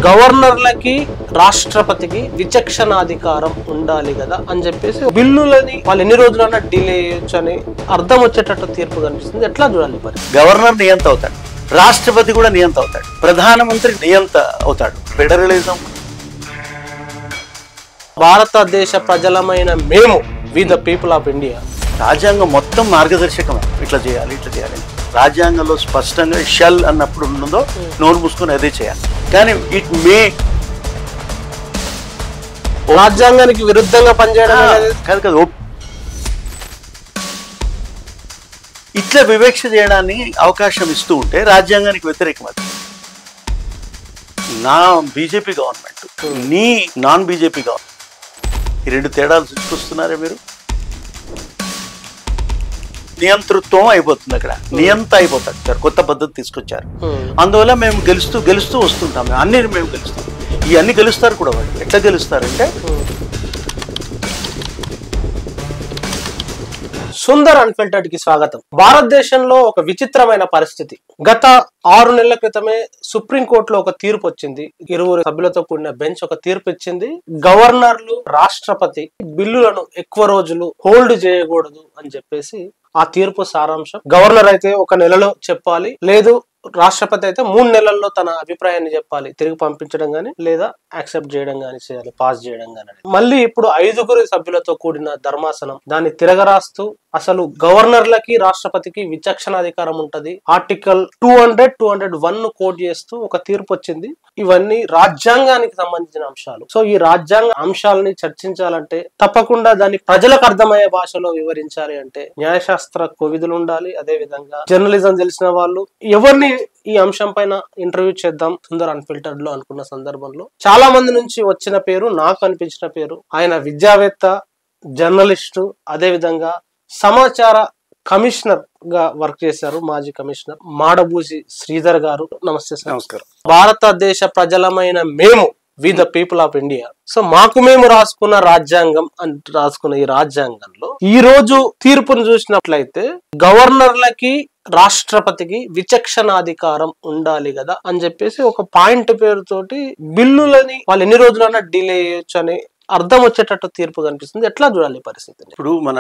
గవర్నర్లకి రాష్ట్రపతికి విచక్షణాధికారం ఉండాలి కదా అని చెప్పేసి బిల్లులని వాళ్ళు ఎన్ని రోజులైనా డిలే చేయొచ్చు అని అర్థం వచ్చేటట్టు తీర్పు కనిపిస్తుంది. ఎట్లా చూడాలి మరి? గవర్నర్ నియంత అవుతాడు, రాష్ట్రపతి కూడా నియంత అవుతాడు, ప్రధానమంత్రి నియంత అవుతాడు. ఫెడరలిజం భారతదేశ ప్రజలమైన మేము we the people of India రాజ్యాంగం మొత్తం మార్గదర్శకమే. ఇట్లా చేయాలి ఇట్లా చేయాలి. రాజ్యాంగంలో స్పష్టంగా షెల్ అన్నప్పుడు ఉన్నదో నోరు మూసుకొని అదే చేయాలి. కానీ ఇట్ మే రాజ్యాంగానికి విరుద్ధంగా పనిచేయడం కాదు కదా, ఇట్లా వివక్ష చేయడాన్ని అవకాశం ఇస్తూ ఉంటే రాజ్యాంగానికి వ్యతిరేకం. అది నా బీజేపీ గవర్నమెంట్, నీ నాన్ బీజేపీ గవర్నమెంట్, ఈ రెండు తేడాలు చూస్తున్నారే మీరు. నియంతృత్వం అయిపోతుంది, అక్కడ నియంత అయిపోతాడు సార్. కొత్త పద్ధతి తీసుకొచ్చారు, అందువల్ల మేము గెలుస్తూ వస్తుంటాం. అన్ని మేము గెలుస్తాం, ఇవన్నీ గెలుస్తారు కూడా. వాళ్ళు ఎట్లా గెలుస్తారంటే సుందర్ అన్ఫిల్టర్డ్ కి స్వాగతం. భారతదేశంలో ఒక విచిత్రమైన పరిస్థితి. గత 6 నెలల క్రితమే సుప్రీంకోర్టులో ఒక తీర్పు వచ్చింది. 20 సభ్యులతో కూడిన బెంచ్ ఒక తీర్పు ఇచ్చింది. గవర్నర్లు, రాష్ట్రపతి బిల్లులను ఎక్కువ రోజులు హోల్డ్ చేయకూడదు అని చెప్పేసి ఆ తీర్పు సారాంశం. గవర్నర్ అయితే 1 నెలలో చెప్పాలి, లేదు రాష్ట్రపతి అయితే 3 నెలల్లో తన అభిప్రాయాన్ని చెప్పాలి, తిరిగి పంపించడం గానీ లేదా యాక్సెప్ట్ చేయడం గానీ చేయాలి, పాస్ చేయడం గానీ. మళ్ళీ ఇప్పుడు 5 సభ్యులతో కూడిన ధర్మాసనం దాన్ని తిరగరాస్తూ అసలు గవర్నర్లకి రాష్ట్రపతికి విచక్షణాధికారం ఉంటది, ఆర్టికల్ 200-201 కోట్ చేస్తూ ఒక తీర్పు వచ్చింది. ఇవన్నీ రాజ్యాంగానికి సంబంధించిన అంశాలు. సో ఈ రాజ్యాంగ అంశాలని చర్చించాలంటే తప్పకుండా దాన్ని ప్రజలకు అర్థమయ్యే భాషలో వివరించాలి అంటే న్యాయశాస్త్ర కోవిదులు ఉండాలి. అదే విధంగా జర్నలిజం తెలిసిన వాళ్ళు. ఎవరిని ఈ అంశం పైన ఇంటర్వ్యూ చేద్దాం సుందర్ అన్ఫిల్టర్డ్ లో అనుకున్న సందర్భంలో చాలా మంది నుంచి వచ్చిన పేరు, నాకు అనిపించిన పేరు, ఆయన విద్యావేత్త, జర్నలిస్టు, అదే విధంగా సమాచార కమిషనర్ గా వర్క్ చేశారు, మాజీ కమిషనర్ మాడబూసి శ్రీధర్ గారు. నమస్తే సార్. నమస్కారం. భారతదేశ ప్రజలమైన మేము we the people of India. So మాకు మేము రాసుకున్న రాజ్యాంగం అని రాసుకున్న ఈ రాజ్యాంగంలో ఈ రోజు తీర్పును చూసినట్లయితే గవర్నర్లకి రాష్ట్రపతికి విచక్షణాధికారం ఉండాలి కదా అని చెప్పేసి ఒక పాయింట్ పేరుతోటి బిల్లులని వాళ్ళు ఎన్ని రోజులైనా డిలే చేయొచ్చు అని అర్థం వచ్చేటట్టు తీర్పు కనిపిస్తుంది. ఎట్లా చూడాలి పరిస్థితిని? ఇప్పుడు మన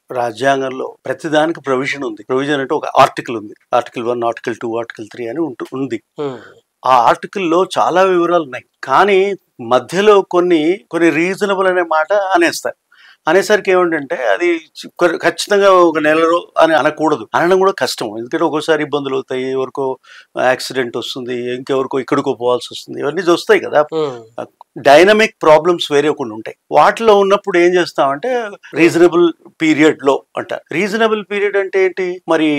రాజ్యాంగంలో ప్రతిదానికి ప్రొవిజన్ ఉంది. ప్రొవిజన్ అంటే ఒక ఆర్టికల్ ఉంది. ఆర్టికల్ 1, ఆర్టికల్ 2, ఆర్టికల్ 3 అని ఉంది. ఆ ఆర్టికల్లో చాలా వివరాలు ఉన్నాయి. కానీ మధ్యలో కొన్ని రీజనబుల్ అనే మాట అనేస్తారు. అనేసరికి ఏమిటంటే అది ఖచ్చితంగా 1 నెలలో అని అనకూడదు. అనడం కూడా కష్టం. ఎందుకంటే ఒక్కోసారి ఇబ్బందులు అవుతాయి, ఎవరికో యాక్సిడెంట్ వస్తుంది, ఇంకెవరికో ఇక్కడికో పోవాల్సి వస్తుంది, ఇవన్నీ వస్తాయి కదా. డైనమిక్ ప్రాబ్లమ్స్ వేరే కొన్ని ఉంటాయి. వాటిలో ఉన్నప్పుడు ఏం చేస్తామంటే రీజనబుల్ పీరియడ్ లో అంటారు. రీజనబుల్ పీరియడ్ అంటే ఏంటి? మరి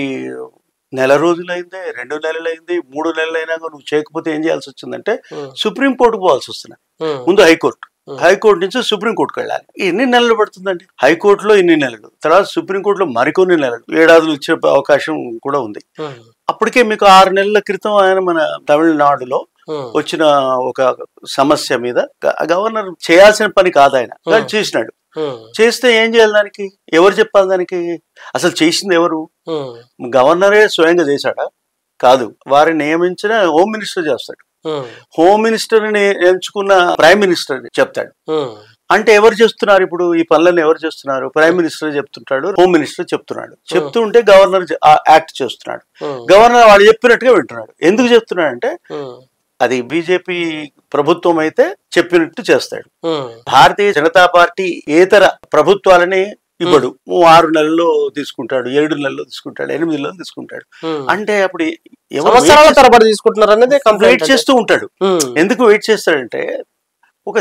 నెల రోజులైందే, 2 నెలలైంది, 3 నెలలైనా నువ్వు చేయకపోతే ఏం చేయాల్సి వచ్చిందంటే సుప్రీంకోర్టుకు పోవాల్సి వస్తుంది. ముందు హైకోర్టు నుంచి సుప్రీంకోర్టుకు వెళ్ళాలి. ఎన్ని నెలలు పడుతుందండి? హైకోర్టులో ఇన్ని నెలలు, తర్వాత సుప్రీంకోర్టులో మరికొన్ని నెలలు, ఏడాదులు ఇచ్చే అవకాశం కూడా ఉంది. అప్పటికే మీకు 6 నెలల క్రితం ఆయన మన తమిళనాడులో వచ్చిన ఒక సమస్య మీద గవర్నర్ చేయాల్సిన పని కాదు, ఆయన చేసినాడు. చేస్తే ఏం చేయాలి? దానికి ఎవరు చెప్పాలి? దానికి అసలు చేసింది ఎవరు? గవర్నరే స్వయంగా చేశాడా? కాదు, వారిని నియమించిన హోమ్ మినిస్టర్ చేస్తాడు. హోమ్ మినిస్టర్ ని ఎంచుకున్న ప్రైమ్ మినిస్టర్ చెప్తాడు. అంటే ఎవరు చేస్తున్నారు ఇప్పుడు ఈ పనులను? ఎవరు చేస్తున్నారు? ప్రైమ్ మినిస్టర్ చెప్తుంటాడు, హోమ్ మినిస్టర్ చెప్తున్నాడు. చెప్తుంటే గవర్నర్ యాక్ట్ చేస్తున్నాడు. గవర్నర్ వాడు చెప్పినట్టుగా వింటున్నాడు. ఎందుకు చెప్తున్నాడు అంటే అది బీజేపీ ప్రభుత్వం అయితే చెప్పినట్టు చేస్తాడు. భారతీయ జనతా పార్టీ ఏతర ప్రభుత్వాలని ఇవ్వడు. 6 నెలల్లో తీసుకుంటాడు, 7 నెలల్లో తీసుకుంటాడు, 8 నెలల్లో తీసుకుంటాడు. అంటే అప్పుడు వెయిట్ చేస్తూ ఉంటాడు. ఎందుకు వెయిట్ చేస్తాడంటే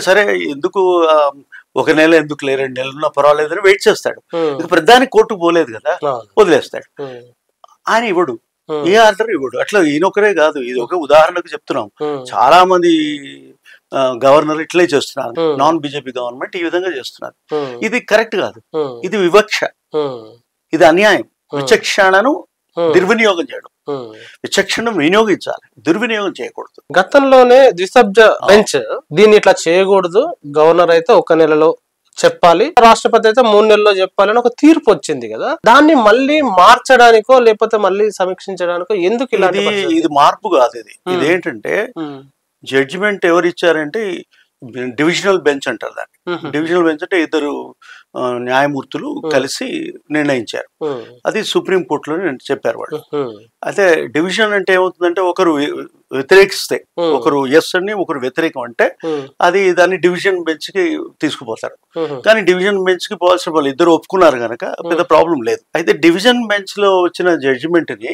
సరే ఎందుకు 1 నెల ఎందుకు 2 నెలలు పర్వాలేదని వెయిట్ చేస్తాడు. ఇక ప్రధాని కోర్టుకు పోలేదు కదా, వదిలేస్తాడు. ఆయన ఇవ్వడు, ఏ ఆర్డర్ ఇవ్వడు. అట్లా ఈయనొకరే కాదు, ఇది ఒక ఉదాహరణకు చెప్తున్నాం. చాలా మంది గవర్నర్ ఇట్లే చేస్తున్నారు. నాన్ బీజేపీ గవర్నమెంట్ ఈ విధంగా చేస్తున్నారు. ఇది కరెక్ట్ కాదు, ఇది వివక్ష, ఇది అన్యాయం. విచక్షణను దుర్వినియోగం చేయడం. విచక్షణ వినియోగించాలి, దుర్వినియోగం చేయకూడదు. గతంలోనే ద్విసభ్య బెంచ్ దీన్ని ఇట్లా చేయకూడదు, గవర్నర్ అయితే 1 నెలలో చెప్పాలి, రాష్ట్రపతి అయితే 3 నెలల్లో చెప్పాలని ఒక తీర్పు వచ్చింది కదా. దాన్ని మళ్ళీ మార్చడానికో లేకపోతే మళ్ళీ సమీక్షించడానికో ఎందుకు? ఇది మార్పు కాదు. ఇదేంటంటే జడ్జిమెంట్ ఎవరు ఇచ్చారంటే డివిజనల్ బెంచ్ అంటారు దాన్ని. డివిజనల్ బెంచ్ అంటే ఇద్దరు న్యాయమూర్తులు కలిసి నిర్ణయించారు. అది సుప్రీం కోర్టులో చెప్పారు వాళ్ళు. అయితే డివిజన్ అంటే ఏమవుతుందంటే ఒకరు వ్యతిరేకిస్తే, ఒకరు ఎస్ అని ఒకరు వ్యతిరేకం అంటే అది దాన్ని డివిజన్ బెంచ్ కి తీసుకుపోతారు. కానీ డివిజన్ బెంచ్ కి పోవాల్సిన వాళ్ళు ఇద్దరు ఒప్పుకున్నారు కనుక పెద్ద ప్రాబ్లం లేదు. అయితే డివిజన్ బెంచ్ లో వచ్చిన జడ్జిమెంట్ ని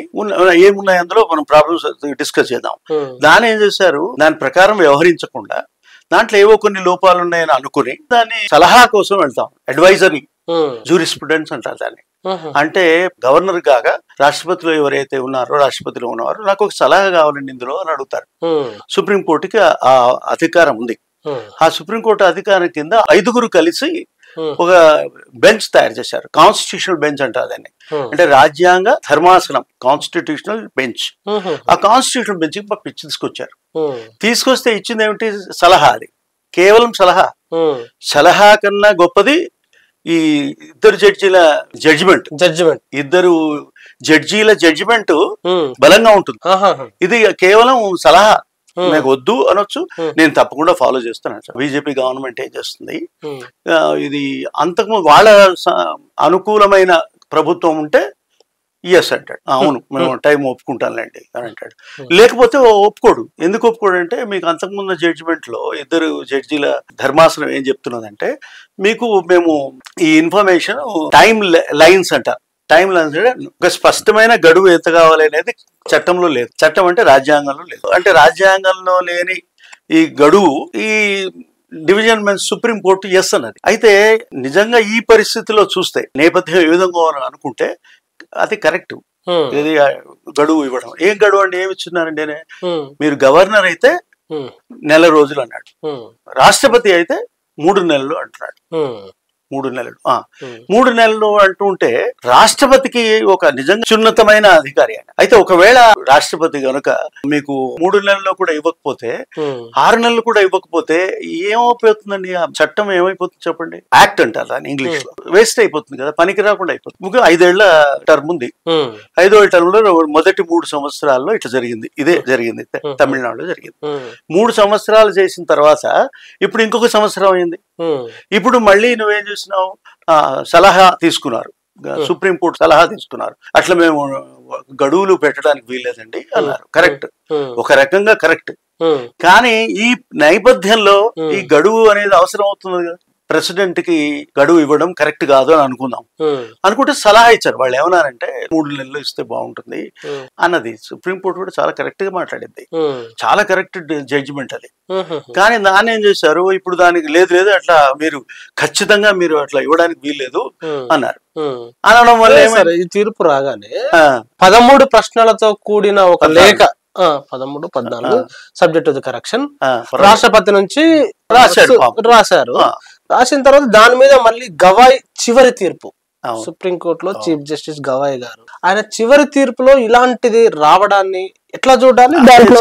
ఏమున్నాయి అందులో మనం ప్రాబ్లమ్స్ డిస్కస్ చేద్దాం. దాన్ని ఏం చేశారు, దాని ప్రకారం వ్యవహరించకుండా దాంట్లో ఏవో కొన్ని లోపాలు ఉన్నాయని అనుకుని దాన్ని సలహా కోసం వెళ్తాం. అడ్వైజరీ జూరిస్ప్రుడెన్స్ అంటారు దాన్ని. అంటే గవర్నర్ కాగా రాష్ట్రపతిలో ఎవరైతే ఉన్నారో, రాష్ట్రపతిలో ఉన్నవారు నాకు ఒక సలహా కావాలండి ఇందులో అని అడుగుతారు. సుప్రీంకోర్టుకి ఆ అధికారం ఉంది. ఆ సుప్రీంకోర్టు అధికారం కింద 5గురు కలిసి ఒక బెంచ్ తయారు చేశారు. కాన్స్టిట్యూషనల్ బెంచ్ అంటారు దాన్ని. అంటే రాజ్యాంగ ధర్మాసనం, కాన్స్టిట్యూషనల్ బెంచ్. ఆ కాన్స్టిట్యూషనల్ బెంచ్ కి తీసుకొచ్చారు. తీసుకొస్తే ఇచ్చింది ఏమిటి, సలహా. అది కేవలం సలహా. సలహా కన్నా గొప్పది ఈ ఇద్దరు జడ్జీల జడ్జిమెంట్. ఇద్దరు జడ్జీల జడ్జిమెంట్ బలంగా ఉంటుంది. ఇది కేవలం సలహా, నాకు వద్దు అనొచ్చు, నేను తప్పకుండా ఫాలో చేస్తాను. బీజేపీ గవర్నమెంట్ ఏం చేస్తుంది, ఇది అంతకుముందు వాళ్ళ అనుకూలమైన ప్రభుత్వం ఉంటే ఎస్ అంటాడు, అవును మేము టైం ఒప్పుకుంటానులేండి అని అంటాడు. లేకపోతే ఒప్పుకోడు. ఎందుకు ఒప్పుకోడు అంటే, మీకు అంతకుముందు జడ్జిమెంట్ లో ఇద్దరు జడ్జీల ధర్మాసనం ఏం చెప్తున్నదంటే, మీకు మేము ఈ ఇన్ఫర్మేషన్ టైం లైన్స్ అంటారు. టైం లైన్స్ అంటే ఒక స్పష్టమైన గడువు ఎంత కావాలి అనేది చట్టంలో లేదు. చట్టం అంటే రాజ్యాంగంలో లేదు. అంటే రాజ్యాంగంలో లేని ఈ గడువు ఈ division bench supreme court yes అన్నది. అయితే నిజంగా ఈ పరిస్థితిలో చూస్తే నేపథ్యం ఏ విధంగా అనుకుంటే అది కరెక్ట్. ఇది గడువు ఇవ్వడం. ఏం గడువు అంటే ఏమి ఇచ్చున్నారండి, మీరు గవర్నర్ అయితే 1 రోజులు అన్నాడు, రాష్ట్రపతి అయితే 3 నెలలు అంటున్నాడు. 3 నెలలు 3 నెలలు అంటుంటే రాష్ట్రపతికి ఒక నిజంగా సున్నతమైన అధికారి ఆయన. అయితే ఒకవేళ రాష్ట్రపతి గనుక మీకు 3 నెలల్లో కూడా ఇవ్వకపోతే, 6 నెలలు కూడా ఇవ్వకపోతే ఏమైపోతుందండి, ఆ చట్టం ఏమైపోతుంది చెప్పండి. యాక్ట్ అంటారు దాన్ని ఇంగ్లీష్ లో. వేస్ట్ అయిపోతుంది కదా, పనికి రాకుండా అయిపోతుంది. ముఖ్యంగా 5 ఏళ్ల టర్మ్ ఉంది. 5వ టర్మ్ లో మొదటి 3 సంవత్సరాల్లో ఇట్లా జరిగింది. ఇదే జరిగింది తమిళనాడులో జరిగింది. 3 సంవత్సరాలు చేసిన తర్వాత ఇప్పుడు ఇంకొక సంవత్సరం అయింది. ఇప్పుడు మళ్ళీ నువ్వేం చేసినావు, సలహా తీసుకున్నారు, సుప్రీంకోర్టు సలహా తీసుకున్నారు. అట్లా మేము గడువులు పెట్టడానికి వీల్లేదండి అన్నారు. కరెక్ట్, ఒక రకంగా కరెక్ట్. కానీ ఈ నేపథ్యంలో ఈ గడువు అనేది అవసరం అవుతుంది కదా. ప్రెసిడెంట్ కి గడువు ఇవ్వడం కరెక్ట్ కాదు అని అనుకుందాం. అనుకుంటే సలహా ఇచ్చారు. వాళ్ళు ఏమన్నారంటే 3 నెలలు ఇస్తే బాగుంటుంది అన్నది. సుప్రీంకోర్టు కూడా చాలా కరెక్ట్ గా మాట్లాడింది. చాలా కరెక్ట్ జడ్జిమెంట్ అది. కానీ దాన్ని ఏం చేశారు, ఇప్పుడు దానికి లేదు అట్లా మీరు ఖచ్చితంగా మీరు అట్లా ఇవ్వడానికి వీల్లేదు అన్నారు. అనడం వల్ల ఈ తీర్పు రాగానే 13 ప్రశ్నలతో కూడిన ఒక లేఖ, 13, 14 సబ్జెక్ట్ టు ది కరెక్షన్ రాష్ట్రపతి నుంచి రాశారు. రాసిన తర్వాత దాని మీద మళ్ళీ గవాయ్ చివరి తీర్పు, సుప్రీంకోర్టులో చీఫ్ జస్టిస్ గవాయ్ గారు, ఆయన చివరి తీర్పులో ఇలాంటిది రావడాన్ని ఎట్లా చూడాలి?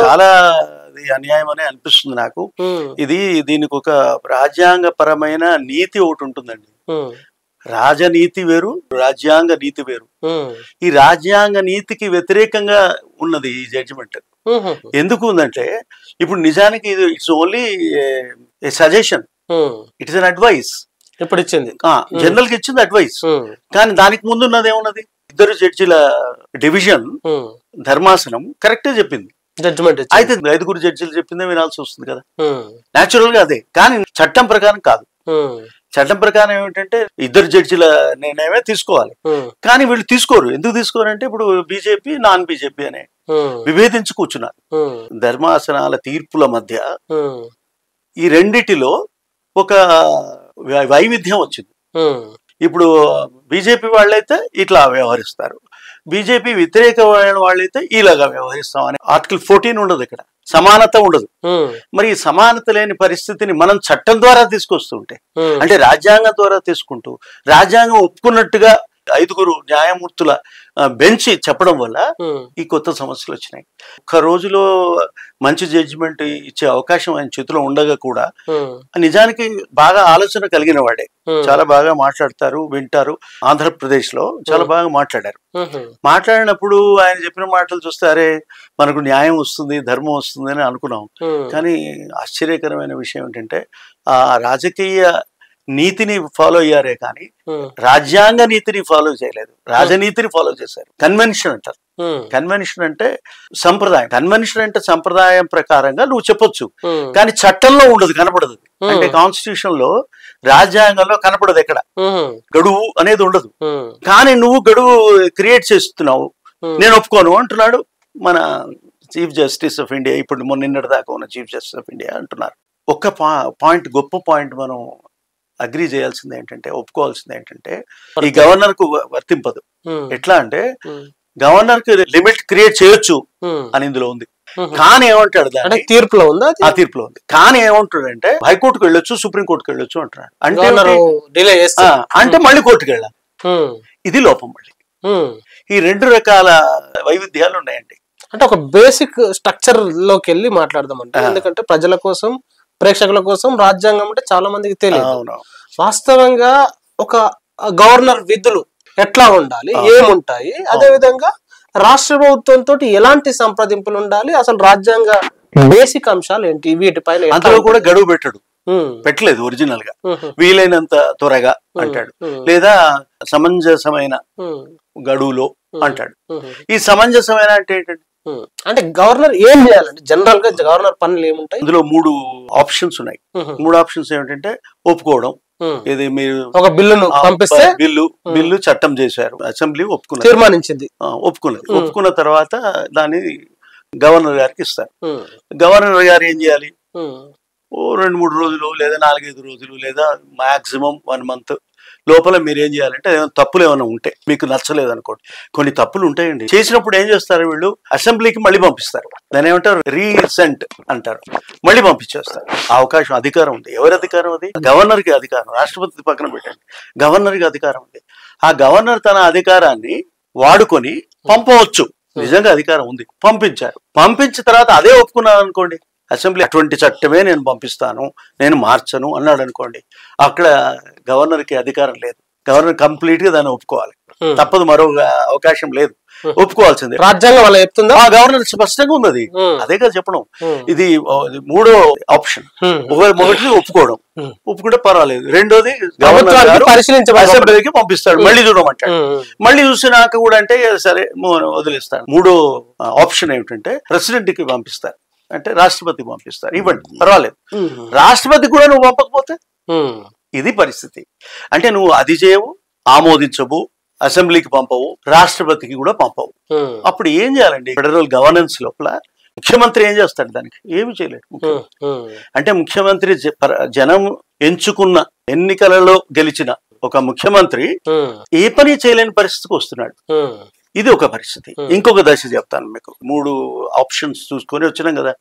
చాలా అన్యాయం అనే అనిపిస్తుంది నాకు. దీనికి ఒక రాజ్యాంగ పరమైన నీతి ఒకటి ఉంటుందండి. రాజనీతి వేరు, రాజ్యాంగ నీతి వేరు. ఈ రాజ్యాంగ నీతికి వ్యతిరేకంగా ఉన్నది ఈ జడ్జిమెంట్. ఎందుకు ఉందంటే, ఇప్పుడు నిజానికి ఇది it's only A suggestion, it is an advice. ఇప్పుడు ఇచ్చింది జనరల్ కి ఇచ్చింది అడ్వైస్. కానీ దానికి ముందు ఉన్నది ఏమున్నది, ఇద్దరు జడ్జిల డివిజన్ ధర్మాసనం కరెక్ట్ చెప్పింది జడ్జిమెంట్. అయితే 5గురు జడ్జిలు చెప్పిందే వినాల్సి వస్తుంది కదా, న్యాచురల్ గా అదే. కానీ చట్టం ప్రకారం కాదు. చట్టం ప్రకారం ఏమిటంటే ఇద్దరు జడ్జిల నిర్ణయమే తీసుకోవాలి. కానీ వీళ్ళు తీసుకోరు. ఎందుకు తీసుకోరంటే, ఇప్పుడు బీజేపీ నాన్ బీజేపీ అనే విభేదించి కూర్చున్నారు. ధర్మాసనాల తీర్పుల మధ్య ఈ రెండిటిలో ఒక వైవిధ్యం వచ్చింది. ఇప్పుడు బీజేపీ వాళ్ళైతే ఇట్లా వ్యవహరిస్తారు, బీజేపీ వ్యతిరేక వాళ్ళైతే ఇలాగా వ్యవహరిస్తాం అని. ఆర్టికల్ 14 ఉండదు ఇక్కడ, సమానత ఉండదు. మరి ఈ సమానత లేని పరిస్థితిని మనం చట్టం ద్వారా తీసుకొస్తుంటే, అంటే రాజ్యాంగం ద్వారా తీసుకుంటూ రాజ్యాంగం ఒప్పుకున్నట్టుగా 5 న్యాయమూర్తుల బెంచ్ చెప్పడం వల్ల ఈ కొత్త సమస్యలు వచ్చినాయి. ఒక్క రోజులో మంచి జడ్జిమెంట్ ఇచ్చే అవకాశం ఆయన చేతిలో ఉండగా కూడా నిజానికి బాగా ఆలోచన కలిగిన వాడే, చాలా బాగా మాట్లాడతారు, వింటారు. ఆంధ్రప్రదేశ్ లో చాలా బాగా మాట్లాడారు. మాట్లాడినప్పుడు ఆయన చెప్పిన మాటలు చూస్తే అరే మనకు న్యాయం వస్తుంది, ధర్మం వస్తుంది అని అనుకున్నాం. కానీ ఆశ్చర్యకరమైన విషయం ఏంటంటే ఆ రాజకీయ నీతిని ఫాలో అయ్యారే కానీ రాజ్యాంగ నీతిని ఫాలో చేయలేదు, రాజనీతిని ఫాలో చేశారు. కన్వెన్షన్ అంటారు. కన్వెన్షన్ అంటే సంప్రదాయం. కన్వెన్షన్ అంటే సంప్రదాయం ప్రకారంగా నువ్వు చెప్పొచ్చు, కానీ చట్టంలో ఉండదు, కనపడదు. అంటే కాన్స్టిట్యూషన్ లో, రాజ్యాంగంలో కనపడదు. ఎక్కడ గడువు అనేది ఉండదు. కానీ నువ్వు గడువు క్రియేట్ చేస్తున్నావు. నేను ఒప్పుకోను అంటున్నాడు మన చీఫ్ జస్టిస్ ఆఫ్ ఇండియా. ఇప్పుడు నిన్నటి దాకా ఉన్న చీఫ్ జస్టిస్ ఆఫ్ ఇండియా అంటున్నారు. ఒక్క పాయింట్, గొప్ప పాయింట్ మనం అగ్రీ చేయాల్సింది ఏంటంటే, ఒప్పుకోవాల్సింది ఏంటంటే, ఈ గవర్నర్ కు వర్తింపదు. ఎట్లా అంటే గవర్నర్ కి లిమిట్ క్రియేట్ చేయొచ్చు అని ఇందులో ఉంది. కానీ ఏమంటాడు, దాని తీర్పులో ఉందా? ఆ తీర్పులో ఉంది. కానీ ఏమంటాడు అంటే హైకోర్టుకు వెళ్ళొచ్చు, సుప్రీంకోర్టుకు వెళ్ళొచ్చు అంటున్నాడు. అంటే మళ్ళీ కోర్టుకు వెళ్ళాలి. ఇది లోపం. మళ్ళీ ఈ 2 రకాల వైవిధ్యాలు ఉన్నాయండి. అంటే ఒక బేసిక్ స్ట్రక్చర్ లోకి వెళ్ళి మాట్లాడదామంటే, ఎందుకంటే ప్రజల కోసం, ప్రేక్షకుల కోసం రాజ్యాంగం అంటే చాలా మందికి తెలియదు. వాస్తవంగా ఒక గవర్నర్ విధులు ఎట్లా ఉండాలి, ఏముంటాయి, అదే విధంగా రాష్ట్ర ప్రభుత్వంతో ఎలాంటి సంప్రదింపులు ఉండాలి, అసలు రాజ్యాంగ బేసిక్ అంశాలు ఏంటి, వీటిపైన అందులో కూడా గడువు పెట్టలేదు ఒరిజినల్ గా. వీలైనంత త్వరగా అంటాడు, లేదా సమంజసమైన గడువులో అంటాడు. ఈ సమంజసమైన అంటే ఏంటంటే, అంటే గవర్నర్ ఏం చేయాలంటే జనరల్ గా గవర్నర్ పనులు ఏముంటాయి? ఇందులో 3 ఆప్షన్స్ ఉన్నాయి. 3 ఆప్షన్స్ ఏమిటంటే ఒప్పుకోవడం, ఇది మీరు ఒక బిల్లును పంపిస్తే బిల్లు చట్టం చేశారు, అసెంబ్లీ ఒప్పుకున్నది, తీర్మానించింది, ఒప్పుకున్న తర్వాత దాన్ని గవర్నర్ గారికి ఇస్తారు. గవర్నర్ గారు ఏం చేయాలి, 2-3 రోజులు లేదా 4-5 రోజులు లేదా మాక్సిమం 1 మంత్ లోపల మీరు ఏం చేయాలంటే, తప్పులు ఏమైనా ఉంటే, మీకు నచ్చలేదు అనుకోండి, కొన్ని తప్పులు ఉంటాయండి, చేసినప్పుడు ఏం చేస్తారు వీళ్ళు, అసెంబ్లీకి మళ్ళీ పంపిస్తారు. దాని ఏమంటారు, రీసెంట్ అంటారు, మళ్ళీ పంపించేస్తారు. అవకాశం, అధికారం ఉంది. ఎవరి అధికారం అది? గవర్నర్ కి అధికారం. రాష్ట్రపతి పక్కన పెట్టండి, గవర్నర్ కి అధికారం ఉంది. ఆ గవర్నర్ తన అధికారాన్ని వాడుకొని పంపవచ్చు. నిజంగా అధికారం ఉంది. పంపించారు. పంపించిన తర్వాత అదే ఒప్పుకున్నారు అనుకోండి, అసెంబ్లీ అటువంటి చట్టమే నేను పంపిస్తాను, నేను మార్చను అన్నాడు అనుకోండి, అక్కడ గవర్నర్ కి అధికారం లేదు. గవర్నర్ కంప్లీట్ గా దాన్ని ఒప్పుకోవాలి, తప్పదు, మరో అవకాశం లేదు, ఒప్పుకోవాల్సిందే. రాజ్యాంగం అలా చెప్తుందా? ఆ గవర్నర్ స్పష్టంగా ఉన్నది, అదే కదా చెప్పడం. ఇది 3వ ఆప్షన్. మొదటిది ఒప్పుకుంటే పర్వాలేదు. రెండోది గవర్నర్ అసెంబ్లీకి పంపిస్తాడు, మళ్ళీ చూడమంటాడు. మళ్ళీ చూసినాక కూడా అంటే సరే వదిలేస్తాడు. 3వ ఆప్షన్ ఏమిటంటే ప్రెసిడెంట్ కి పంపిస్తారు, అంటే రాష్ట్రపతికి పంపిస్తారు, ఇవ్వండి పర్వాలేదు. రాష్ట్రపతి కూడా నువ్వు పంపకపోతే ఇది పరిస్థితి. అంటే నువ్వు అది చేయవు, ఆమోదించవు, అసెంబ్లీకి పంపవు, రాష్ట్రపతికి కూడా పంపవు. అప్పుడు ఏం చేయాలండి? ఫెడరల్ గవర్నెన్స్ లోపల ముఖ్యమంత్రి ఏం చేస్తాడు? దానికి ఏమి చేయలేడు. అంటే ముఖ్యమంత్రి జనం ఎంచుకున్న ఎన్నికలలో గెలిచిన ఒక ముఖ్యమంత్రి ఏ పని చేయలేని పరిస్థితికి వస్తున్నాడు. ఇది ఒక పరిస్థితి. ఇంకొక దశ చెప్తాను మీకు. 3 ఆప్షన్స్ చూసుకొని వచ్చినాం కదా,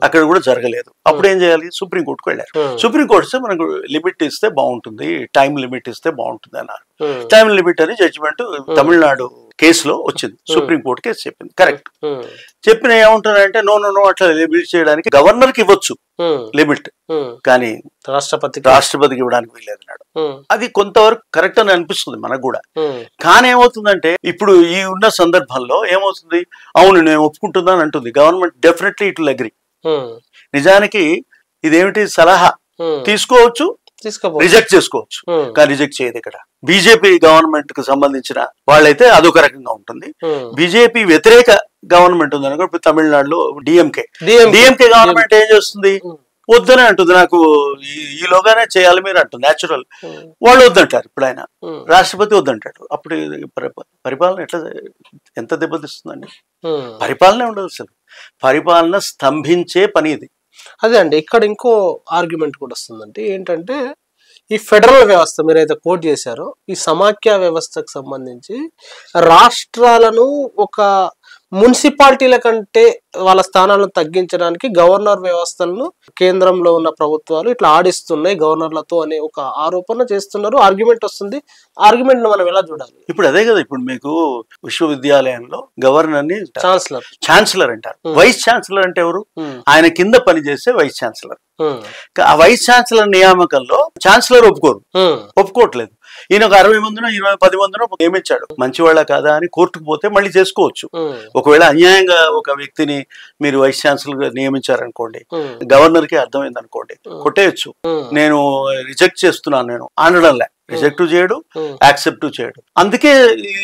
అక్కడ కూడా జరగలేదు. అప్పుడు ఏం చేయాలి? సుప్రీంకోర్టుకు వెళ్ళారు. సుప్రీంకోర్టు మనకు లిమిట్ ఇస్తే బాగుంటుంది, టైం లిమిట్ ఇస్తే బాగుంటుంది అన్నారు. టైం లిమిట్ అని జడ్జిమెంట్ తమిళనాడు కేసులో వచ్చింది. సుప్రీంకోర్టు కేసు చెప్పింది, కరెక్ట్. చెప్పిన ఏమంటారంటే నో అట్లా లిమిట్ చేయడానికి గవర్నర్ కి ఇవ్వచ్చు లిమిట్, కానీ రాష్ట్రపతికి ఇవ్వడానికి వీలేదు అన్నాడు. అది కొంతవరకు కరెక్ట్ అని అనిపిస్తుంది మనకు కూడా. కానీ ఏమవుతుందంటే ఇప్పుడు ఈ ఉన్న సందర్భంలో ఏమవుతుంది, అవును నేను ఒప్పుకుంటున్నాను అంటుంది government, definitely it will agree. నిజానికి ఇదేమిటి, సలహా తీసుకోవచ్చు, రిజెక్ట్ చేసుకోవచ్చు, కానీ రిజెక్ట్ చేయదు. ఇక్కడ బీజేపీ గవర్నమెంట్ కు సంబంధించిన వాళ్ళైతే అదొక రకంగా ఉంటుంది. బీజేపీ వ్యతిరేక గవర్నమెంట్ ఉంది అనుకో, ఇప్పుడు తమిళనాడులో డిఎంకే గవర్నమెంట్ ఏం చేస్తుంది, వద్దనే అంటుంది, నాకు ఈలోగానే చేయాలి మీరు అంటుంది, న్యాచురల్. వాళ్ళు వద్దంటారు. ఇప్పుడు ఆయన రాష్ట్రపతి వద్దంటాడు. అప్పుడు పరిపాలన ఎంత దెబ్బతీస్తుందండి? పరిపాలనే ఉండదు అసలు. పరిపాలన స్తంభించే పని ఇది. అదే అండి, ఇక్కడ ఇంకో ఆర్గ్యుమెంట్ కూడా వస్తుందంటే ఏంటంటే, ఈ ఫెడరల్ వ్యవస్థ మీరైతే కోట్ చేశారో, ఈ సమాఖ్య వ్యవస్థకు సంబంధించి రాష్ట్రాలను ఒక మున్సిపాలిటీల కంటే వాళ్ళ స్థానాలను తగ్గించడానికి గవర్నర్ వ్యవస్థలను కేంద్రంలో ఉన్న ప్రభుత్వాలు ఇట్లా ఆడిస్తున్నాయి గవర్నర్లతో అనే ఒక ఆరోపణ చేస్తున్నారు. ఆర్గ్యుమెంట్ వస్తుంది. ఆర్గ్యుమెంట్ మనం ఎలా చూడాలి? ఇప్పుడు అదే కదా, ఇప్పుడు మీకు విశ్వవిద్యాలయంలో గవర్నర్ ని ఛాన్సలర్ అంటారు. వైస్ ఛాన్సలర్ అంటే ఎవరు? ఆయన కింద పనిచేసే వైస్ ఛాన్సలర్. ఆ వైస్ ఛాన్సలర్ నియామకంలో ఛాన్సలర్ ఒప్పుకోవట్లేదు. ఈయన ఒక 60 మందినో 10 మందినో నియమించాడు. మంచివాళ్ళ కాదా అని కోర్టుకు పోతే మళ్ళీ చేసుకోవచ్చు. ఒకవేళ అన్యాయంగా ఒక వ్యక్తిని మీరు వైస్ ఛాన్సలర్ గా నియమించారనుకోండి, గవర్నర్ కి అర్థమైంది అనుకోండి, కొట్టేయచ్చు. నేను రిజెక్ట్ చేస్తున్నాను, నేను అనడంలే, రిజెక్ట్ చేయడు, యాక్సెప్ట్ చేయడు. అందుకే ఈ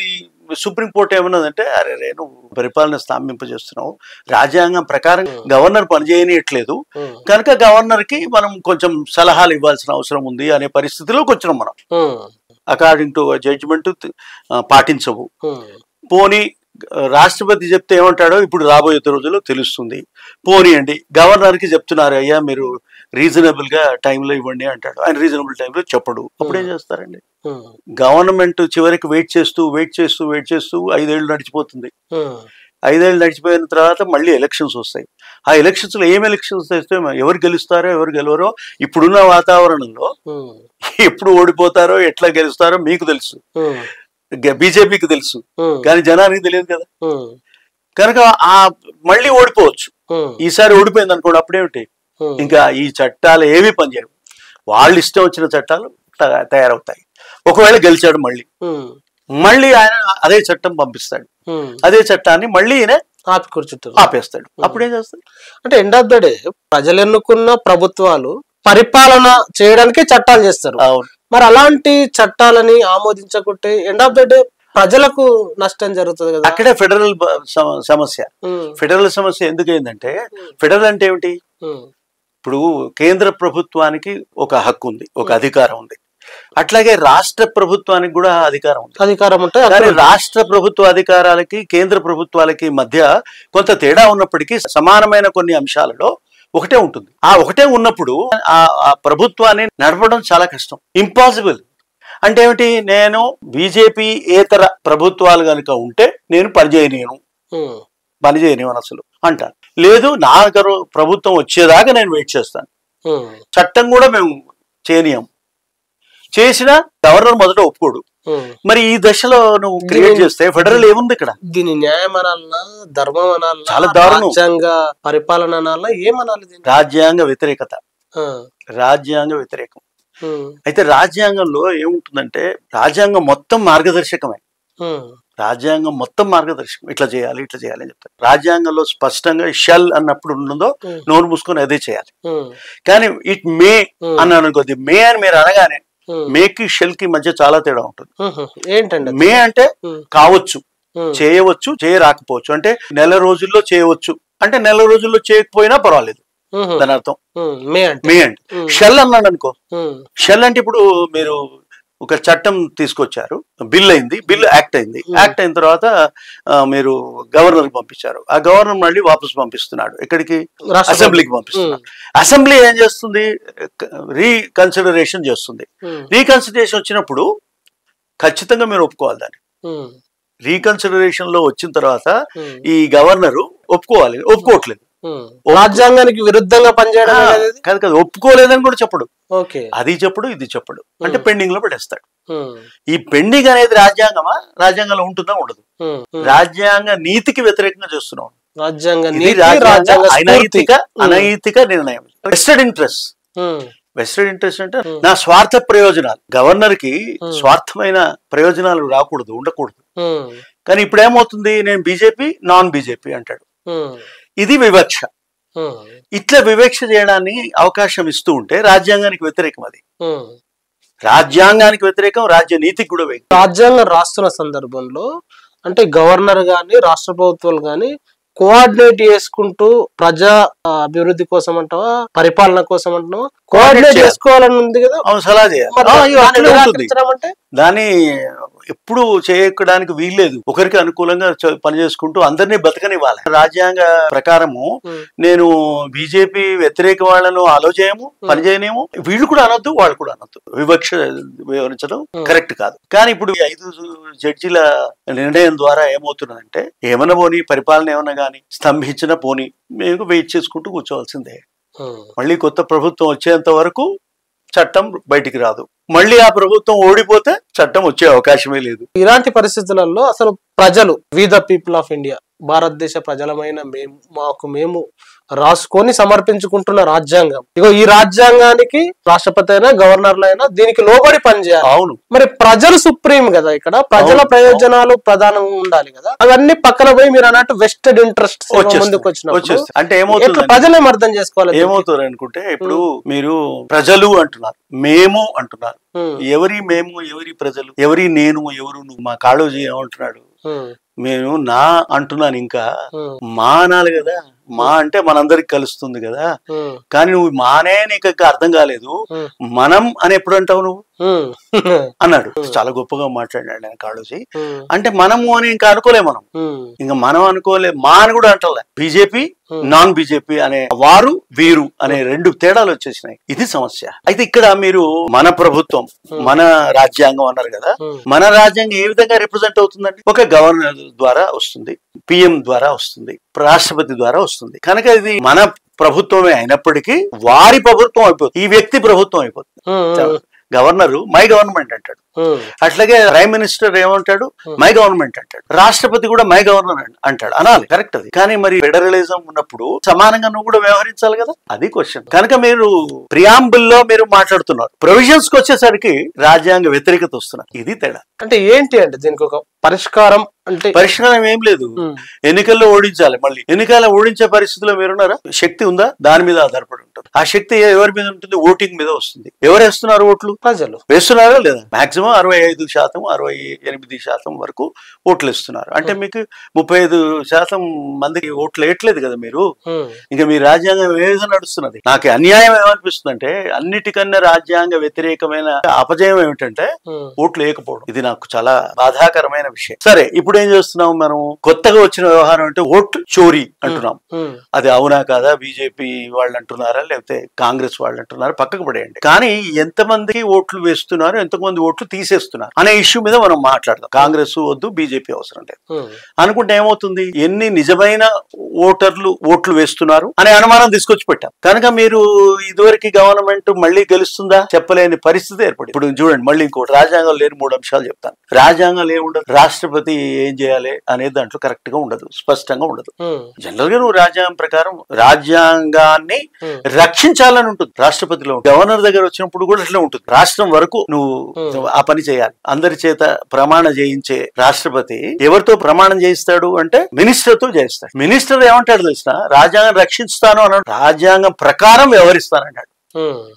సుప్రీంకోర్టు ఏమన్నదంటే, అరే నువ్వు పరిపాలన స్తంభింపజేస్తున్నావు, రాజ్యాంగం ప్రకారం గవర్నర్ పనిచేయనియట్లేదు కనుక గవర్నర్ కి మనం కొంచెం సలహాలు ఇవ్వాల్సిన అవసరం ఉంది అనే పరిస్థితిలోకి వచ్చినాం మనం. అకార్డింగ్ టు జడ్జిమెంట్ పాటించవు. పోనీ రాష్ట్రపతి చెప్తే ఏమంటాడో ఇప్పుడు రాబోయే రోజుల్లో తెలుస్తుంది. పోనీయండి, గవర్నర్ కి చెప్తున్నారు, అయ్యా మీరు రీజనబుల్ గా టైంలో ఇవ్వండి అంటాడు. ఆయన రీజనబుల్ టైంలో చెప్పడు. అప్పుడు ఏం చేస్తారండి? గవర్నమెంట్ చివరికి వెయిట్ చేస్తూ 5 ఏళ్ళు నడిచిపోతుంది. 5 ఏళ్ళు నడిచిపోయిన తర్వాత మళ్ళీ ఎలక్షన్స్ వస్తాయి. ఆ ఎలక్షన్స్ లో ఏం ఎలక్షన్స్ వస్తే ఎవరు గెలుస్తారో ఎవరు గెలవరో ఇప్పుడున్న వాతావరణంలో ఎప్పుడు ఓడిపోతారో ఎట్లా గెలుస్తారో మీకు తెలుసు, బీజేపీకి తెలుసు, కానీ జనానికి తెలియదు కదా. కనుక మళ్ళీ ఓడిపోవచ్చు. ఈసారి ఓడిపోయింది అనుకోండి, అప్పుడేమిటి, ఇంకా ఈ చట్టాలు ఏవి పనిచేయవు. వాళ్ళు ఇష్టం వచ్చిన చట్టాలు తయారవుతాయి. ఒకవేళ గెలిచాడు మళ్ళీ ఆయన అదే చట్టం పంపిస్తాడు, అదే చట్టాన్ని మళ్ళీ ఆపేస్తాడు. అప్పుడేం చేస్తాడు అంటే ఎండ్ ఆఫ్ ద డే ప్రజలు ఎన్నుకున్న ప్రభుత్వాలు పరిపాలన చేయడానికే చట్టాలు చేస్తారు. మరి అలాంటి చట్టాలని ఆమోదించకుంటే ఎండ్ ఆఫ్ ద డే ప్రజలకు నష్టం జరుగుతుంది కదా. అక్కడే ఫెడరల్ సమస్య. ఫెడరల్ సమస్య ఎందుకైందంటే, ఫెడరల్ అంటే ఏమిటి? ఇప్పుడు కేంద్ర ప్రభుత్వానికి ఒక హక్కు ఉంది, ఒక అధికారం ఉంది. అట్లాగే రాష్ట్ర ప్రభుత్వానికి కూడా అధికారం ఉంటే, కానీ రాష్ట్ర ప్రభుత్వ అధికారాలకి కేంద్ర ప్రభుత్వాలకి మధ్య కొంత తేడా ఉన్నప్పటికీ సమానమైన కొన్ని అంశాలలో ఒకటే ఉంటుంది. ఆ ఒకటే ఉన్నప్పుడు ఆ ప్రభుత్వాన్ని నడపడం చాలా కష్టం, ఇంపాసిబుల్. అంటే ఏమిటి? నేను బీజేపీ ఏతర ప్రభుత్వాలు కనుక ఉంటే నేను పనిచేయనియను అసలు అంటాను. లేదు, నా ప్రభుత్వం వచ్చేదాకా నేను వెయిట్ చేస్తాను. చట్టం కూడా మేము చేయనీయం. చేసిన గవర్నర్ మొదట ఒప్పుకోడు. మరి ఈ దశలో నువ్వు క్రియేట్ చేస్తే ఫెడరల్ ఏముంది ఇక్కడ? దీని న్యాయం అనాలన్నా, ధర్మం అనాలన్నా, చాలా దారుణం, రాజ్యాంగ పరిపాలన అనాలన్నా, ఏమనాలి? రాజ్యాంగ వ్యతిరేకత, రాజ్యాంగ వ్యతిరేకం. అయితే రాజ్యాంగంలో ఏముంటుందంటే, రాజ్యాంగం మొత్తం మార్గదర్శకమే. రాజ్యాంగం మొత్తం మార్గదర్శకం, ఇట్లా చేయాలి ఇట్లా చేయాలి అని చెప్తారు. రాజ్యాంగంలో స్పష్టంగా షెల్ అన్నప్పుడు ఉన్నదో నోరు మూసుకొని అదే చేయాలి. కానీ ఇట్ మే అన్నాను అనుకోద్ది, మే అని మీరు అనగానే మేకి షెల్ కి మధ్య చాలా తేడా ఉంటుంది. ఏంటంటే మే అంటే కావచ్చు, చేయవచ్చు, చేయరాకపోవచ్చు. అంటే నెల రోజుల్లో చేయవచ్చు, అంటే నెల రోజుల్లో చేయకపోయినా పర్వాలేదు, దాని అర్థం మే అంటే. షెల్ అన్నాడు అనుకో, షెల్ అంటే ఇప్పుడు మీరు ఒక చట్టం తీసుకొచ్చారు, బిల్ అయింది, బిల్ యాక్ట్ అయింది, యాక్ట్ అయిన తర్వాత మీరు గవర్నర్ పంపించారు, ఆ గవర్నర్ మళ్ళీ వాపస్ పంపిస్తున్నాడు, ఎక్కడికి? అసెంబ్లీకి పంపిస్తున్నాడు. అసెంబ్లీ ఏం చేస్తుంది? రీకన్సిడరేషన్ చేస్తుంది. రీకన్సిడరేషన్ వచ్చినప్పుడు ఖచ్చితంగా మీరు ఒప్పుకోవాలి దాన్ని. రీకన్సిడరేషన్ లో వచ్చిన తర్వాత ఈ గవర్నరు ఒప్పుకోవట్లేదు. రాజ్యాంగానికి విరుద్ధంగా పనిచేయడం కాదు, ఒప్పుకోలేదని కూడా చెప్పడు. అది చెప్పడు, ఇది చెప్పడు, అంటే పెండింగ్ లో పెట్టేస్తాడు. ఈ పెండింగ్ అనేది రాజ్యాంగమా? రాజ్యాంగంలో ఉంటుందా? ఉండదు. రాజ్యాంగ నీతికి వ్యతిరేకంగా చేస్తున్నాం. అనైతిక నిర్ణయం. వెస్టెడ్ ఇంట్రెస్ట్ అంటే నా స్వార్థ ప్రయోజనాలు. గవర్నర్ కి స్వార్థమైన ప్రయోజనాలు రాకూడదు, ఉండకూడదు. కానీ ఇప్పుడు ఏమవుతుంది? నేను బీజేపీ, నాన్ బీజేపీ అంటాడు. ఇది వివక్ష. ఇట్లా వివక్ష చేయడాన్ని అవకాశం ఇస్తూ ఉంటే రాజ్యాంగానికి వ్యతిరేకం. అది రాజ్యాంగానికి వ్యతిరేకం, రాజ్య నీతికి కూడా వ్యతిరేకం. రాజ్యాంగం రాస్తున్న సందర్భంలో అంటే గవర్నర్ గాని రాష్ట్ర ప్రభుత్వాలు గాని కోఆర్డినేట్ చేసుకుంటూ ప్రజా అభివృద్ధి కోసం అంటావా, పరిపాలన కోసం అంటావా, కోఆర్డినేట్ చేసుకోవాలని ఉంది కదా. సలహా చేయాలి. అంటే దాన్ని ఎప్పుడు చేయడానికి వీల్లేదు. ఒకరికి అనుకూలంగా పని చేసుకుంటూ అందరినీ బతకనివ్వాలి. రాజ్యాంగ ప్రకారము నేను బీజేపీ వ్యతిరేక వాళ్ళను ఆలోచయము, పని చేయనేమో, వీళ్ళు కూడా అనొద్దు, వాళ్ళు కూడా అనొద్దు. వివక్ష వివరించడం కరెక్ట్ కాదు. కానీ ఇప్పుడు 5 జడ్జిల నిర్ణయం ద్వారా ఏమవుతున్నదంటే, ఏమన్నా పోనీ పరిపాలన ఏమన్నా గానీ స్తంభించిన పోనీ మేము వెయిట్ చేసుకుంటూ కూర్చోవలసిందే. మళ్ళీ కొత్త ప్రభుత్వం వచ్చేంత వరకు చట్టం బయటికి రాదు. మళ్ళీ ఆ ప్రభుత్వం ఓడిపోతే చట్టం వచ్చే అవకాశమే లేదు. ఇలాంటి పరిస్థితులలో అసలు ప్రజలు, we the people of India, భారతదేశ ప్రజలమైన మేము రాసుకొని సమర్పించుకుంటున్న రాజ్యాంగం, ఇగో ఈ రాజ్యాంగానికి రాష్ట్రపతి అయినా గవర్నర్లు అయినా దీనికి లోబడి పనిచేయాలి. అవును. మరి ప్రజలు సుప్రీం కదా, ఇక్కడ ప్రజల ప్రయోజనాలు ప్రధానంగా ఉండాలి కదా. అవన్నీ పక్కన పోయి మీరు అన్నట్టు వెస్టెడ్ ఇంట్రెస్ట్ ముందుకు వచ్చినప్పుడు అంటే ఏమవుతుంది, ప్రజలేం అర్థం చేసుకోవాలి. ఏమవుతారు అనుకుంటే, ఇప్పుడు మీరు ప్రజలు అంటున్నారు, మేము అంటున్నారు. ఎవరి మేము, ఎవరి ప్రజలు, ఎవరి నేను, ఎవరు నువ్వు? మా కాళోజీ ఏమంటున్నాడు, నేను నా అంటున్నాను, ఇంకా మా అనాలి కదా. మా అంటే మనందరికి కలుస్తుంది కదా. కానీ నువ్వు మానే నీకు అర్థం కాలేదు, మనం అని ఎప్పుడు అంటావు నువ్వు అన్నాడు. చాలా గొప్పగా మాట్లాడాడు ఆయన కాళోజీ. అంటే మనము అని ఇంకా అనుకోలే, మనం అనుకోలే, మా అని కూడా అంటలే. బీజేపీ, నాన్ బీజేపీ అనే వారు, వీరు అనే 2 తేడాలు వచ్చేసినాయి. ఇది సమస్య. అయితే ఇక్కడ మీరు మన ప్రభుత్వం, మన రాజ్యాంగం అన్నారు కదా. మన రాజ్యాంగం ఏ విధంగా రిప్రజెంట్ అవుతుందండి? ఒక గవర్నర్ ద్వారా వస్తుంది, పిఎం ద్వారా వస్తుంది, రాష్ట్రపతి ద్వారా వస్తుంది. కనుక ఇది మన ప్రభుత్వమే అయినప్పటికీ వారి ప్రభుత్వం అయిపోతుంది, ఈ వ్యక్తి ప్రభుత్వం అయిపోతుంది. గవర్నరు మై గవర్నమెంట్ అంటాడు, అట్లాగే ప్రైమ్ మినిస్టర్ ఏమంటాడు, మై గవర్నమెంట్ అంటాడు, రాష్ట్రపతి కూడా మై గవర్నర్ అంటాడు. అనాలి, కరెక్ట్ అది. కానీ మరి ఫెడరలిజం ఉన్నప్పుడు సమానంగా నువ్వు కూడా వ్యవహరించాలి కదా, అది క్వశ్చన్. కనుక మీరు ప్రియాంబుల్ లో మీరు మాట్లాడుతున్నారు, ప్రొవిజన్స్ కి వచ్చేసరికి రాజ్యాంగ వ్యతిరేకత వస్తున్నారు. ఇది తేడా. అంటే ఏంటి అంటే దీనికి ఒక పరిష్కారం అంటే? పరిష్కారం ఏం లేదు, ఎన్నికల్లో ఓడించాలి. మళ్ళీ ఎన్నికల్లో ఓడించే పరిస్థితిలో మీరున్నారా? శక్తి ఉందా? దాని మీద ఆధారపడి ఉంటుంది. ఆ శక్తి ఎవరి మీద ఉంటుంది? ఓటింగ్ మీద వస్తుంది. ఎవరు వేస్తున్నారు ఓట్లు? ప్రజలు వేస్తున్నారా లేదా? మాక్సిమం 65%, 68% వరకు ఓట్లు ఇస్తున్నారు. అంటే మీకు 35% మందికి ఓట్లు వేయట్లేదు కదా మీరు. ఇంకా మీ రాజ్యాంగం ఏ విధంగా నడుస్తున్నది? నాకు అన్యాయం ఏమనిపిస్తుంది అంటే, అన్నిటికన్నా రాజ్యాంగ వ్యతిరేకమైన అపజయం ఏమిటంటే ఓట్లు వేయకపోవడం. ఇది నాకు చాలా బాధాకరమైన విషయం. సరే, ఇప్పుడు ఏం చేస్తున్నాం మనం? కొత్తగా వచ్చిన వ్యవహారం అంటే ఓట్లు చోరీ అంటున్నాం. అది అవునా కాదా? బీజేపీ వాళ్ళు అంటున్నారా, లేకపోతే కాంగ్రెస్ వాళ్ళు అంటున్నారా? పక్కకు పడేయండి. కానీ ఎంతమందికి ఓట్లు వేస్తున్నారు, ఎంతమంది ఓట్లు తీసేస్తున్నారు అనే ఇష్యూ మీద మనం మాట్లాడదాం. కాంగ్రెస్ వద్దు, బీజేపీ అవసరం లేదు అనుకుంటే ఏమవుతుంది? ఎన్ని నిజమైన ఓటర్లు ఓట్లు వేస్తున్నారు అనే అనుమానం తీసుకొచ్చి పెట్టాం. కనుక మీరు ఇదివరకు గవర్నమెంట్ మళ్ళీ గెలుస్తుందా చెప్పలేని పరిస్థితి ఏర్పడింది. ఇప్పుడు చూడండి, మళ్ళీ ఇంకోటి, రాజ్యాంగం లేని 3 అంశాలు చెప్తాను. రాజ్యాంగం ఏముండదు, రాష్ట్రపతి ఏం చేయాలి అనేది దాంట్లో కరెక్ట్ గా ఉండదు, స్పష్టంగా ఉండదు. జనరల్ గా నువ్వు రాజ్యాంగం ప్రకారం రాజ్యాంగాన్ని రక్షించాలని ఉంటుంది రాష్ట్రపతిలో. గవర్నర్ దగ్గర వచ్చినప్పుడు కూడా అట్లా ఉంటుంది. రాష్ట్రం వరకు నువ్వు ఆ పని చేయాలి. అందరి చేత ప్రమాణ చేయించే రాష్ట్రపతి ఎవరితో ప్రమాణం చేయిస్తాడు అంటే మినిస్టర్ తో చేయిస్తాడు. మినిస్టర్ ఏమంటాడు తెలిసిన, రాజ్యాంగం రక్షిస్తాను అన్నాడు, రాజ్యాంగం ప్రకారం వ్యవహరిస్తానన్నాడు.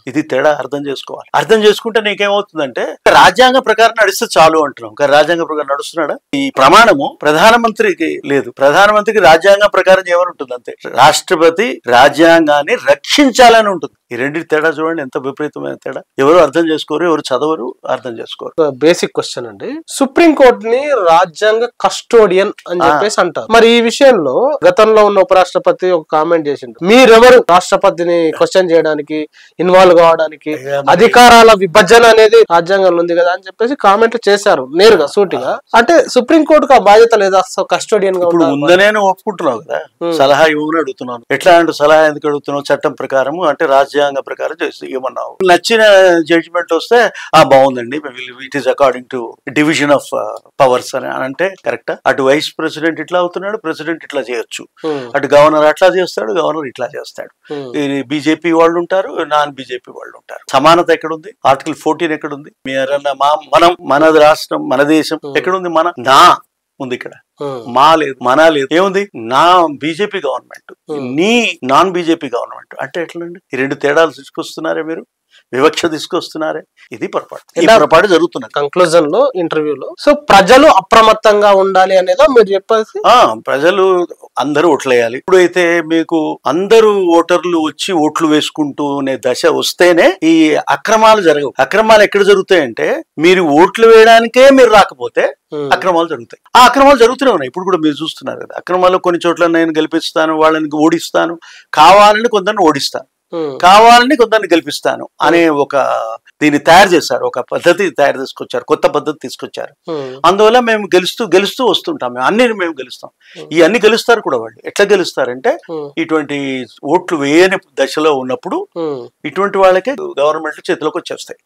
ఇది తేడా అర్థం చేసుకోవాలి. అర్థం చేసుకుంటే నీకేమవుతుందంటే, రాజ్యాంగ ప్రకారం నడిస్తే చాలు అంటున్నాం, కానీ రాజ్యాంగ ప్రకారం నడుస్తున్నాడా? ఈ ప్రమాణము ప్రధానమంత్రికి లేదు, ప్రధానమంత్రికి రాజ్యాంగం ప్రకారం చేయమని ఉంటుంది అంతే. రాష్ట్రపతి రాజ్యాంగాన్ని రక్షించాలని ఉంటుంది. ఈ రెండింటి తేడా చూడండి, ఎంత విపరీతమైన తేడా. ఎవరు అర్థం చేసుకోరు, ఎవరు చదవరు, అర్థం చేసుకోరు. బేసిక్ క్వశ్చన్ అండి, సుప్రీం కోర్టుని రాజ్యాంగ కస్టోడియన్ అని చెప్పేసి అంటారు. మరి ఈ విషయంలో గతంలో ఉన్న ఉపరాష్ట్రపతి ఒక కామెంట్ చేసిండు, మీరెవరు రాష్ట్రపతిని క్వశ్చన్ చేయడానికి, ఇన్వాల్వ్ కావడానికి? అధికారాల విభజన అనేది రాజ్యాంగంలో ఉంది కదా అని చెప్పేసి కామెంట్లు చేశారు నేరుగా, సూటిగా. అంటే సుప్రీం కోర్టుకు ఆ బాధ్యత లేదా కస్టోడియన్ గా? ఉందనే ఒప్పుకుంటున్నావు కదా, సలహా ఇవ్వని అడుగుతున్నాను. ఎట్లా అంటే సలహా ఎందుకు అడుగుతున్నావు? చట్టం ప్రకారం అంటే రాజ్యాంగ ప్రకారం చేస్తూ ఏమన్నావు, నచ్చిన జడ్జిమెంట్ వస్తే బాగుందండి, it is according to division of powers అని అంటే కరెక్టా? అటు వైస్ ప్రెసిడెంట్ ఇట్లా అవుతున్నాడు, ప్రెసిడెంట్ ఇట్లా చేయొచ్చు, అటు గవర్నర్ అట్లా చేస్తాడు, గవర్నర్ ఇట్లా చేస్తాడు. బీజేపీ వాళ్ళు ఉంటారు, నాన్ బీజేపీ వాళ్ళు ఉంటారు. సమానత ఎక్కడుంది? ఆర్టికల్ 14 ఎక్కడుంది? మనం, మన రాష్ట్రం, మన దేశం ఎక్కడుంది? మన నా ఉంది ఇక్కడ, మా లేదు, మన లేదు. ఏముంది? నా బీజేపీ గవర్నమెంట్, నీ నాన్ బీజేపీ గవర్నమెంట్. అంటే ఎట్లండి? ఈ 2 తేడాలు తీసుకొస్తున్నారే మీరు, వివక్ష తీసుకొస్తున్నారే. ఇది పొరపాటు, ఈ పొరపాటు జరుగుతున్నది. కంక్లూజన్ లో, ఇంటర్వ్యూలో సో ప్రజలు అప్రమత్తంగా ఉండాలి అనేదా మీరు చెప్పాల్సి? ప్రజలు అందరూ ఓట్లు వేయాలి. ఇప్పుడైతే మీకు అందరూ ఓటర్లు వచ్చి ఓట్లు వేసుకుంటూనే దశ వస్తేనే ఈ అక్రమాలు జరగవు. అక్రమాలు ఎక్కడ జరుగుతాయంటే మీరు ఓట్లు వేయడానికే మీరు రాకపోతే అక్రమాలు జరుగుతాయి. ఆ అక్రమాలు జరుగుతూనే ఉన్నాయి. ఇప్పుడు కూడా మీరు చూస్తున్నారు కదా, అక్రమాలు కొన్ని చోట్ల నేను గెలిపిస్తాను, వాళ్ళని ఓడిస్తాను, కావాలని కొందరిని ఓడిస్తాను, కావాలని కొందరిని గెలిపిస్తాను అనే ఒక దీన్ని తయారు చేశారు, ఒక పద్ధతి తయారు తీసుకొచ్చారు, కొత్త పద్ధతి తీసుకొచ్చారు. అందువల్ల మేము గెలుస్తూ వస్తుంటాం, మేము గెలుస్తాం. ఇవన్నీ గెలుస్తారు కూడా. వాళ్ళు ఎట్లా గెలుస్తారంటే ఇటువంటి ఓట్లు వేయని దశలో ఉన్నప్పుడు ఇటువంటి వాళ్ళకే గవర్నమెంట్ చేతిలోకి వచ్చేస్తాయి.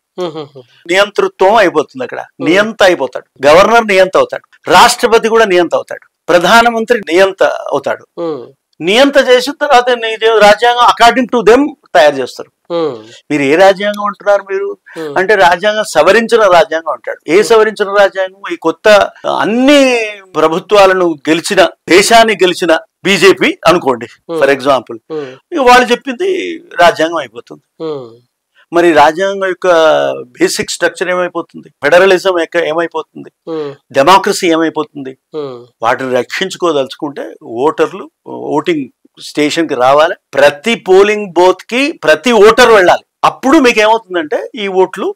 నియంతృత్వం అయిపోతుంది. అక్కడ నియంత అయిపోతాడు, గవర్నర్ నియంత అవుతాడు, రాష్ట్రపతి కూడా నియంత అవుతాడు, ప్రధానమంత్రి నియంత అవుతాడు. నియంత చేసిన తర్వాత రాజ్యాంగం అకార్డింగ్ టు దెమ్ తయారు చేస్తారు. మీరు ఏ రాజ్యాంగం అంటున్నారు మీరు అంటే రాజ్యాంగం సవరించిన రాజ్యాంగం అంటాడు. ఏ సవరించిన రాజ్యాంగం? ఈ కొత్త అన్ని ప్రభుత్వాలను గెలిచిన, దేశాన్ని గెలిచిన బీజేపీ అనుకోండి ఫర్ ఎగ్జాంపుల్, వాళ్ళు చెప్పింది రాజ్యాంగం అయిపోతుంది. మరి రాజ్యాంగం యొక్క బేసిక్ స్ట్రక్చర్ ఏమైపోతుంది? ఫెడరలిజం ఏమైపోతుంది? డెమోక్రసీ ఏమైపోతుంది? వాటిని రక్షించుకోదలుచుకుంటే ఓటర్లు ఓటింగ్ స్టేషన్ కి రావాలి. ప్రతి పోలింగ్ బూత్ కి ప్రతి ఓటర్ వెళ్ళాలి. అప్పుడు మీకు ఏమవుతుందంటే ఈ ఓట్లు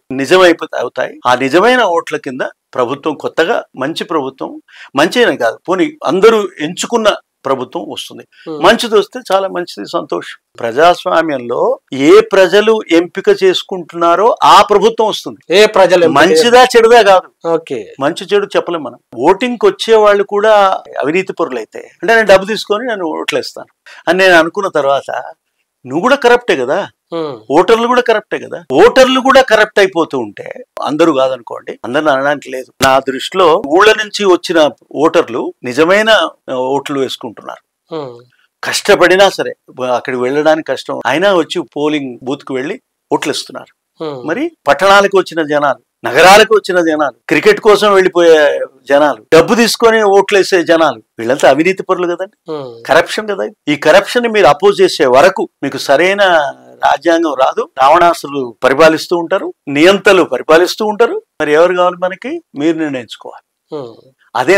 అవుతాయి. ఆ నిజమైన ఓట్ల కింద ప్రభుత్వం, కొత్తగా మంచి ప్రభుత్వం, మంచిగానే కాదు పోనీ అందరూ ఎంచుకున్న ప్రభుత్వం వస్తుంది. మంచిది వస్తే చాలా మంచిది, సంతోషం. ప్రజాస్వామ్యంలో ఏ ప్రజలు ఎంపిక చేసుకుంటున్నారో ఆ ప్రభుత్వం వస్తుంది. ఏ ప్రజలు మంచిదా చెడుదా కాదు, మంచి చెడు చెప్పలేం మనం. ఓటింగ్ కి వచ్చే వాళ్ళు కూడా అవినీతి పరులైతే, అంటే నేను డబ్బు తీసుకొని నేను ఓట్లేస్తాను అని నేను అనుకున్న తర్వాత నువ్వు కూడా కరప్టే కదా, ఓటర్లు కూడా కరప్టే కదా. ఓటర్లు కూడా కరప్ట్ అయిపోతూ ఉంటే, అందరూ కాదనుకోండి, అందరిని అనడానికి లేదు. నా దృష్టిలో ఊళ్ళ నుంచి వచ్చిన ఓటర్లు నిజమైన ఓట్లు వేసుకుంటున్నారు. కష్టపడినా సరే అక్కడికి వెళ్ళడానికి కష్టం అయినా వచ్చి పోలింగ్ బూత్ కు వెళ్ళి ఓట్లు ఇస్తున్నారు. మరి పట్టణాలకు వచ్చిన జనాలు, నగరాలకు వచ్చిన జనాలు, క్రికెట్ కోసం వెళ్ళిపోయే జనాలు, డబ్బు తీసుకొని ఓట్లు వేసే జనాలు, వీళ్ళంతా అవినీతి పరులు కదండి, కరప్షన్ కదా. ఈ కరప్షన్ ని మీరు అపోజ్ చేసే వరకు మీకు సరైన రాజ్యాంగం రాదు. రావణాసులు పరిపాలిస్తూ ఉంటారు, నియంతలు పరిపాలిస్తూ ఉంటారు. మరి ఎవరు కావాలి మనకి? మీరు నిర్ణయించుకోవాలి. అదే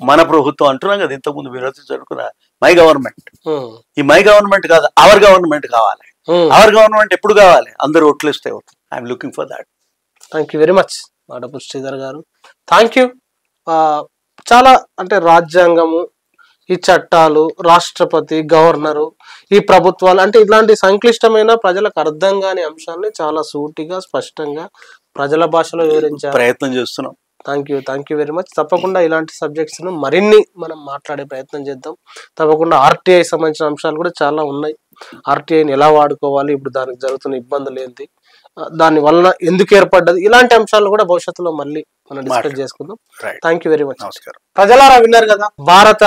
మన ప్రభుత్వం అంటున్నాం కదా, ఇంతకుముందు మీరు చదువుకున్న మై గవర్నమెంట్. ఈ మై గవర్నమెంట్ కాదు, అవర్ గవర్నమెంట్ కావాలి. అవర్ గవర్నమెంట్ ఎప్పుడు కావాలి? అందరూ ఓట్లు ఇస్తే అవుతుంది. I'm looking for that. Thank you very much Madapu Sridhar garu. Thank you. చాలా అంటే రాజ్యాంగము, ఈ చట్టాలు, రాష్ట్రపతి, గవర్నరు, ఈ ప్రభుత్వాలు అంటే ఇట్లాంటి సంక్లిష్టమైన ప్రజలకు అర్థం కాని అంశాలని చాలా సూటిగా, స్పష్టంగా ప్రజల భాషలో వివరించారు. ప్రయత్నం చేస్తున్నాం. Thank you very much. తప్పకుండా ఇలాంటి సబ్జెక్ట్స్ ను మరిన్ని మనం మాట్లాడే ప్రయత్నం చేద్దాం. తప్పకుండా ఆర్టీఐ సంబంధించిన అంశాలు కూడా చాలా ఉన్నాయి. ఆర్టీఐని ఎలా వాడుకోవాలి, ఇప్పుడు దానికి జరుగుతున్న ఇబ్బందులు ఏంటి, దాని వలన ఎందుకు ఏర్పడ్డది, ఇలాంటి అంశాలు కూడా భవిష్యత్తులో మళ్ళీ మనం డిస్కస్ చేసుకుందాం. Thank you very much. నమస్కారం. ప్రజలారా విన్నారు కదా, భారత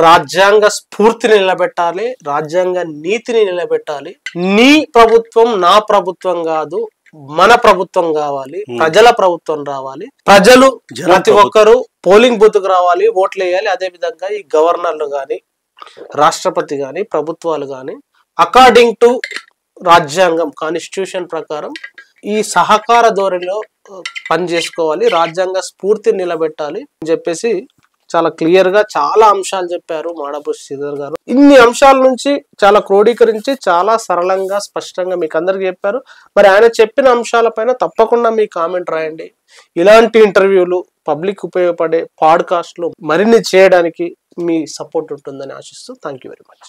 రాజ్యాంగ స్ఫూర్తిని నిలబెట్టాలి, రాజ్యాంగ నీతిని నిలబెట్టాలి. నీ ప్రభుత్వం నా ప్రభుత్వం కాదు, మన ప్రభుత్వం కావాలి, ప్రజల ప్రభుత్వం రావాలి. ప్రజలు ప్రతి ఒక్కరు పోలింగ్ బూత్ కు రావాలి, ఓట్లు వేయాలి. అదే విధంగా ఈ గవర్నర్లు గాని, రాష్ట్రపతి గాని, ప్రభుత్వాలు గాని అకార్డింగ్ టు రాజ్యాంగం, కాన్స్టిట్యూషన్ ప్రకారం ఈ సహకార ధోరణిలో పని చేసుకోవాలి, రాజ్యాంగ స్ఫూర్తిని నిలబెట్టాలి అని చెప్పేసి చాలా క్లియర్ గా చాలా అంశాలు చెప్పారు మాడపు శ్రీధర్ గారు. ఇన్ని అంశాల నుంచి చాలా క్రోడీకరించి చాలా సరళంగా, స్పష్టంగా మీకు అందరికి చెప్పారు. మరి ఆయన చెప్పిన అంశాలపైన తప్పకుండా మీ కామెంట్ రాయండి. ఇలాంటి ఇంటర్వ్యూలు, పబ్లిక్ ఉపయోగపడే పాడ్కాస్ట్లు మరిన్ని చేయడానికి మీ సపోర్ట్ ఉంటుందని ఆశిస్తూ థ్యాంక్ యూ వెరీ మచ్.